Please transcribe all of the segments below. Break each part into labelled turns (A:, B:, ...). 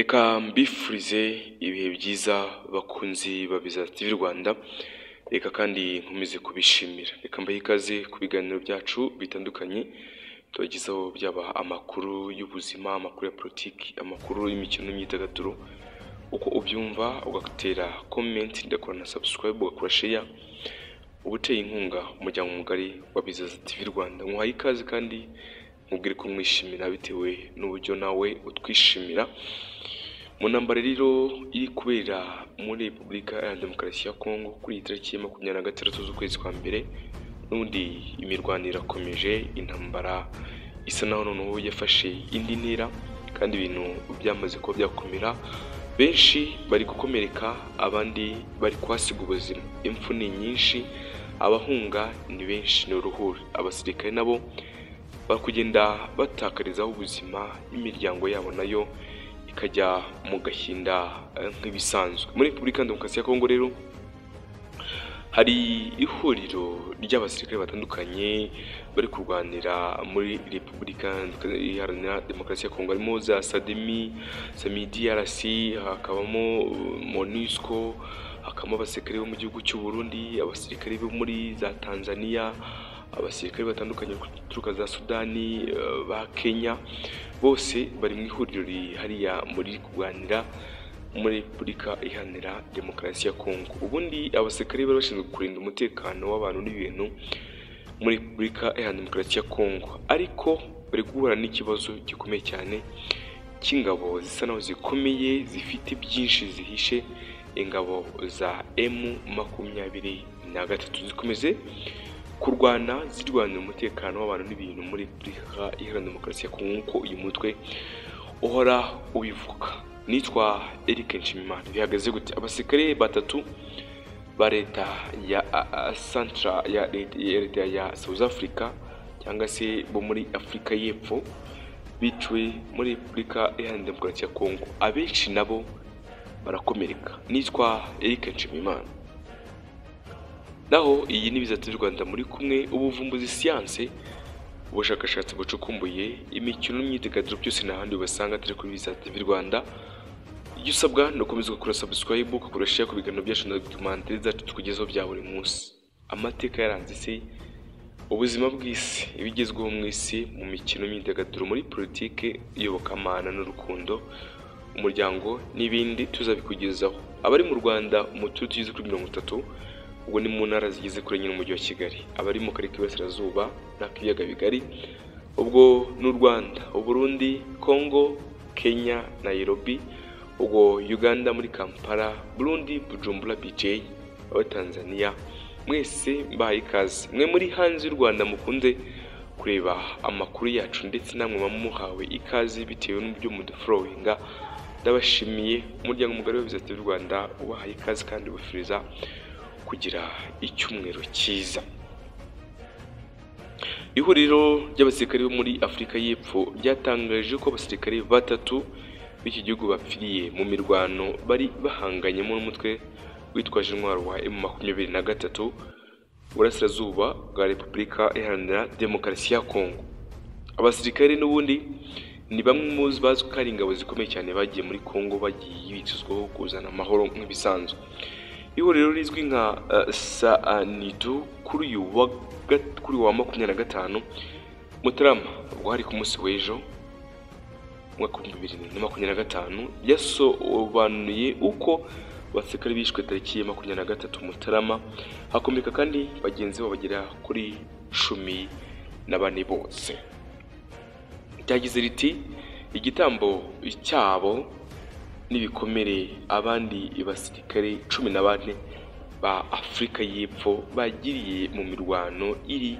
A: Reka mbifurize ibihe byiza bakunzi ba Biza TV Rwanda, reka kandi nkomeze kubishimira. Reka mbahe ikaze ku biganiro byacu bitandukanye tubagezaho, byaba amakuru y'ubuzima, amakuru ya politiki, amakuru y'imikino n'imyidagaduro. Uko ubyumva ugatera comment, ndakora na subscribe, ugakora share, ubuteye inkunga umuryango mugari wa Biza TV Rwanda. Nkuhaye ikaze kandi mubwire ko mwishimira bitewe n'uburyo nawe utwishimira. Mu ntambara rero iri kubera muri Repubulika ya Demokarasi ya Kongo kuri tariki ya 26 z'ukwezi kwa mbere, n'undi imirwano irakomeje, intambara isa naho noneho yafashe indi ntera kandi ibintu byamaze kuba byakomera. Benshi bari gukomereka, abandi bari kwasiga ubuzima. Impfu ni nyinshi, abahunga ni benshi, ni uruhuri. Abasirikare nabo bari kugenda batakarizaho ubuzima, imiryango yabo nayo ikajya mu gahinda nk'ibisanzwe. Muri Repubulika ya Demokarasi ya Kongo rero hari ihuriro ry'abasirikare batandukanye bari kurwanira muri Repubulika Iharanira Demokarasi ya Kongo, harimo za DRC, hakabamo MONUSCO, hakabamo abasirikare bo mu gihugu cy'u Burundi, abasirikare bo muri za Tanzania, abasirikare batandukanye baturuka za Sudani, ba Kenya, bose bari mu ihuriro hariya muri kurwanira muri Repubulika Iharanira Demokarasi ya Kongo. Ubundi abasirikare bari bashinzwe kurinda umutekano w'abantu n'ibintu muri Repubulika Iharanira Demokarasi ya Kongo, ariko bari guhura n'ikibazo gikomeye cyane cy'ingabo zisa naho zikomeye, zifite byinshi zihishe. Ingabo za M23 zikomeze kurwana, zirwanira umutekano w'abantu n'ibintu muri Repubulika Iharanira Demokarasi ya Kongo, nk'uko uyu mutwe uhora ubivuga. Nitwa Eric Nshimiyimana. Bihagaze gute? Abasirikare batatu ba leta ya leta ya South Africa cyangwa se bo muri Afurika y'Epfo biciwe muri Repubulika Iharanira Demokarasi ya Kongo, abenshi nabo barakomereka. Nitwa Eric Nshimiyimana. Naho iyi ni Biza TV Rwanda, muri kumwe ubuvumbuzi, siyanse, ubushakashatsi bucukumbuye, imikino n'imyidagaduro, byose n'ahandi ubasanga turi kuri Biza TV Rwanda. Ibyo usabwa ni ukomeza gukora subscribe, ugakora share ku biganiro byacu na documentaire zacu tukugezaho bya buri munsi. Amateka yaranze isi, ubuzima bw'isi, ibigezweho mu isi, mu mikino n'imyidagaduro, muri politike, iyobokamana n'urukundo, umuryango n'ibindi tuzabikugezaho. Abari mu Rwanda mu tugize kuri 30, ubwo ni mu ntara zigize kuri nyine umujyi wa Kigali. Abari mu karere k'Iburasirazuba n'ak'ibiyaga bigari, ubwo n'u Rwanda, u Burundi, Kongo, Kenya, Nairobi, ubwo Uganda muri Kampala, Burundi, Bujumbura, BJ, aba Tanzania, mwese mbahaye ikaze. Mwe muri hanze y'u Rwanda mukunze kureba amakuru yacu ndetse namwe bamuhawe ikaze bitewe n'uburyo muduflowinga, ndabashimiye. Umuryango mugari wa Biza TV Rwanda ubahaye ikaze kandi ubifuriza kugira icyumweru cyiza. Ihuriro ry'abasirikare bo muri Afurika y'Epfo ryatangaje ko abasirikare batatu b'iki gihugu bapfiriye mu mirwano bari bahanganyemo n'umutwe witwaje intwaro wa M23 burasirazuba bwa Repubulika Iharanira Demokarasi ya Kongo. Abasirikare n'ubundi ni bamwe mu bazwi ko ari ingabo zikomeye cyane bagiye muri Kongo, bagiye bicuzwaho kuzana amahoro nk'ibisanzwe. Ihuriro rizwi nka SANIDU kuri wa 25 Mutarama, ubwo hari ku munsi w'ejo mwaka 2025, yasobanuye uko abasirikare bishwe tariki ya 23 Mutarama, hakomereka kandi bagenzi babo bagera kuri 14 bose. Ryagize riti igitambo cyabo n'ibikomere abandi basirikare 14 ba Afurika y'Epfo bagiriye mu mirwano iri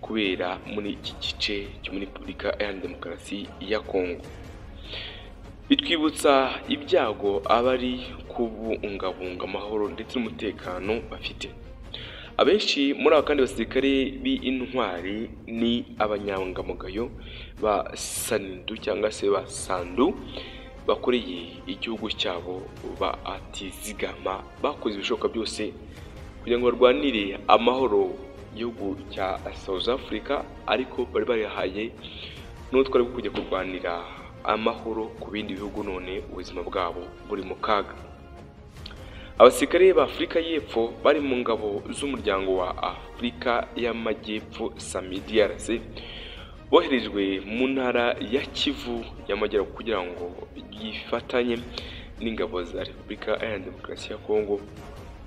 A: kubera muri iki gice cyo muri Repubulika Iharanira Demokarasi ya Kongo. Bitwibutsa ibyago abari kubungabunga amahoro ndetse n'umutekano bafite. Abenshi muri aba kandi basirikare b'intwari ni abanyangamugayo ba SANIDU cyangwa se ba SANDU, bakoreye igihugu cyabo batizigama, bakoze ibishoboka byose kugira ngo barwanire amahoro igihugu cya South Africa, ariko bari barihaye n'utwari kujya kurwanira amahoro ku bindi bihugu none ubuzima bwabo buri mu kaga. Abasirikare ba Afurika y'Epfo bari mu ngabo z'umuryango wa Afurika y'Amajyepfo SAMI DRC boherejwe mu ntara ya Kivu y'Amajyaruguru kugira ngo yifatanye n'ingabo za Repubulika Iharanira Demokarasi ya Kongo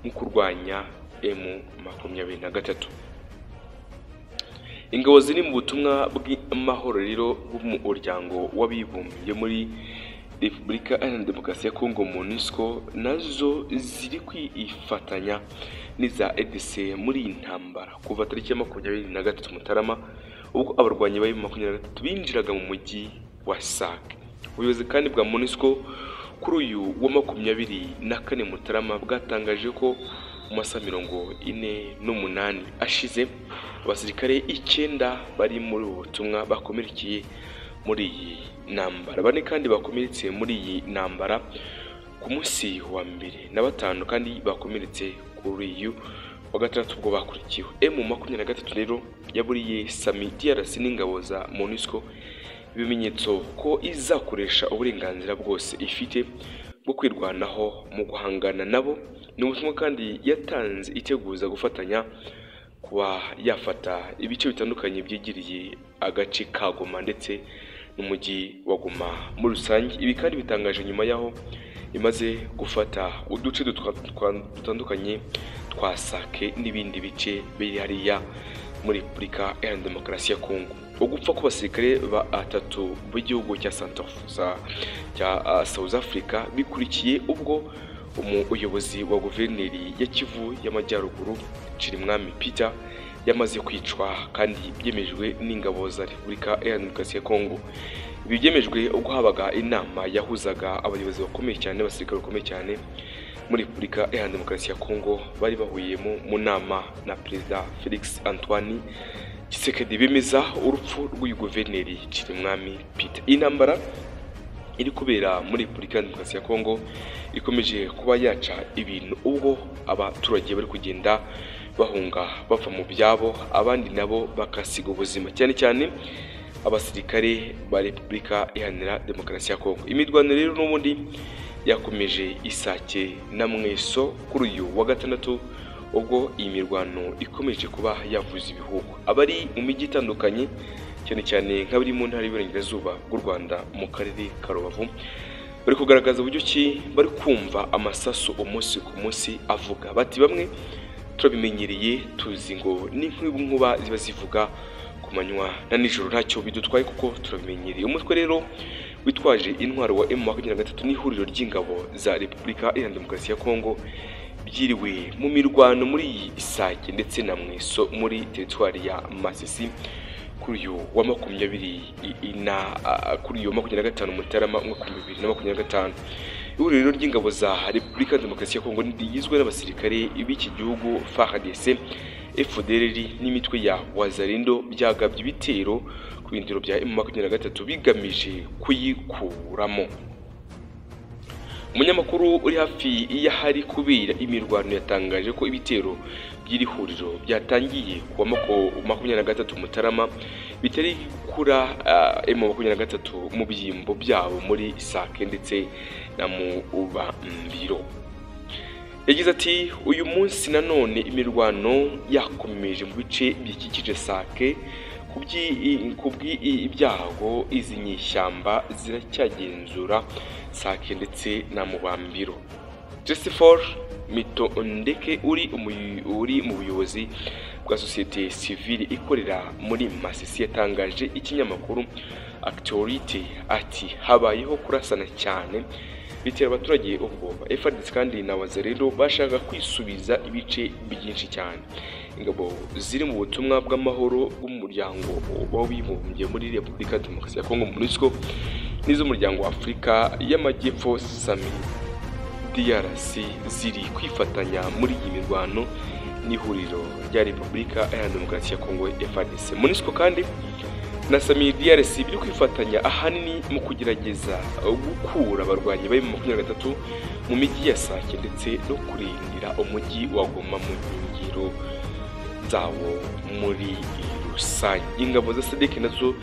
A: mu kurwanya M23. Ingabo ziri mu butumwa bw'amahoro rero bw'umuryango w'abibumbye muri Repubulika Iharanira Demokarasi ya Kongo MONUSCO nazo ziri kwifatanya n'iza EDC muri intambara kuva tariki ya 23 Mutarama ubwo abarwanyi ba M23 binjiraga mu mujyi wa Sake. Ubuyobozi kandi bwa MONUSCO kuri uyu wa 24 Mutarama bwatangaje ko mu masaha 48 ashize abasirikare 9 bari muri ubu butumwa bakomerekeye muri iyi ntambara. Bane kandi bakomeretse muri iyi ntambara ku munsi wa mbere na 5 kandi bakomeretse kuri uyu wa gatandatu ubwo bakurikiwe. M23 rero yaburiye SAMI DRC n'ingabo za MONUSCO ibimenyetso ko izakoresha uburenganzira bwose ifite bwo kwirwanaho mu guhangana nabo. Ni ubutumwa kandi yatanze iteguza gufatanya kuba yafata ibice bitandukanye byegiriye agace ka Goma ndetse n'umujyi wa Goma muri rusange. Ibi kandi bitangaje nyuma yaho imaze gufata uduce dutandukanye twa Sake n'ibindi bice biri hariya muri Repubulika Iharanira Demokarasi ya Kongo. Ugupfa ku basirikare batatu b'igihugu cya South Africa bikurikiye ubwo umuyobozi wa guverineri ya Kivu y'Amajyaruguru Chirimwami Peter yamaze kwicwa kandi byemejwe n'ingabo za Repubulika Iharanira Demokarasi ya Kongo. Ibi byemejwe ubwo habaga inama yahuzaga abayobozi bakomeye cyane abasirikare bakomeye cyane muri Repubulika Iharanira Demokarasi ya Kongo bari bahuyemo mu nama na Perezida Felix Antoine Tshisekedi bemeza urupfu rw'uyu guverineri Chirimwami Peter. Intambara iri kubera muri Repubulika Iharanira Demokarasi ya Kongo ikomeje kuba yaca ibintu ubwo abaturage bari kugenda bahunga bava mu byabo, abandi nabo bakasiga ubuzima, cyane cyane abasirikare ba Repubulika Iharanira Demokarasi ya Kongo. Imirwano rero n'ubundi yakomeje Isake na Mweso kuri uyu wa gatandatu ubwo iyi mirwano ikomeje kuba yavuza ibihugu. Abari mu mijyi itandukanye cyane cyane nk'abari mu ntara y'Iburengerazuba bw'u Rwanda mu karere ka Rubavu bari kugaragaza uburyo ki bari kumva amasasu umunsi ku munsi avuga. Bati bamwe turabimenyereye tuzi ngo n'inkuba ziba zivuga ku manywa na nijoro ntacyo bidutwaye kuko turabimenyereye. Umutwe rero witwaje intwaro wa M23 n'ihuriro ry'ingabo za Repubulika Iharanira Demokarasi ya Kongo byiriwe mu mirwano muri Isake ndetse na Mweso muri teritwari ya Masisi kuri uyu wa 25 Mutarama 2025. Ihuriro ry'ingabo za Repubulika Iharanira Demokarasi ya Kongo rigizwe n'abasirikare b'iki gihugu FARDC, FDLR n'imitwe ya Wazalendo byagabye ibitero ku bindiro bya M23 bigamije kuyikuramo. Umunyamakuru uri hafi y'ahari kubera imirwano yatangaje ko ibitero by'iri huriro byatangiye kuwa 23 Mutarama bitari kura M23 mu byimbo byabo muri Isake ndetse na mu Ubambiro. Yagize ati uyu munsi nanone imirwano yakomeje mu bice byikikije Sake kubw'ibyago izi nyishyamba ziracyagenzura Sake ndetse na Mubambiro. Justifor Mitondeke uri mu buyobozi bwa societe civile ikorera muri Masisi yatangaje ikinyamakuru Actuality ati habayeho kurasana cyane bitera abaturage ubwoba. FARDC kandi na Wazalendo bashaka kwisubiza ibice byinshi cyane. Ingabo ziri mu butumwa bw'amahoro bw'umuryango w'abibumbye muri Repubulika Iharanira Demokarasi ya Kongo MONUSCO n'iz'umuryango wa Afurika y'Amajyepfo SAMI DRC ziri kwifatanya muri iyi mirwano n'ihuriro rya Repubulika Iharanira Demokarasi ya Kongo FARDC. MONUSCO kandi na SAMI DRC biri kwifatanya ahanini mu kugerageza gukura abarwanyi ba M23 mu mijyi ya Sake ndetse no kurindira umujyi wa Goma mu nkengero zawo muri rusange. Ingabo za SADC nazo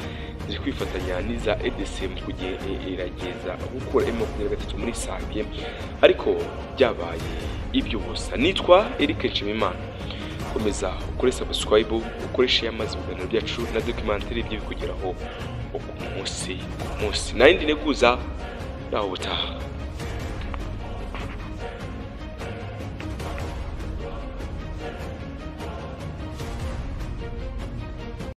A: ziri kwifatanya n'iza EDC mu kugerageza gukura M23 muri Sake, ariko byabaye iby'ubusa. Nitwa Eric Nshimiyimana, komeza ukore subscribe, ukoreshe amazi ibiganiro byacu na documentaire byo bikugeraho ku munsi. Nayindi neguza naho butaha.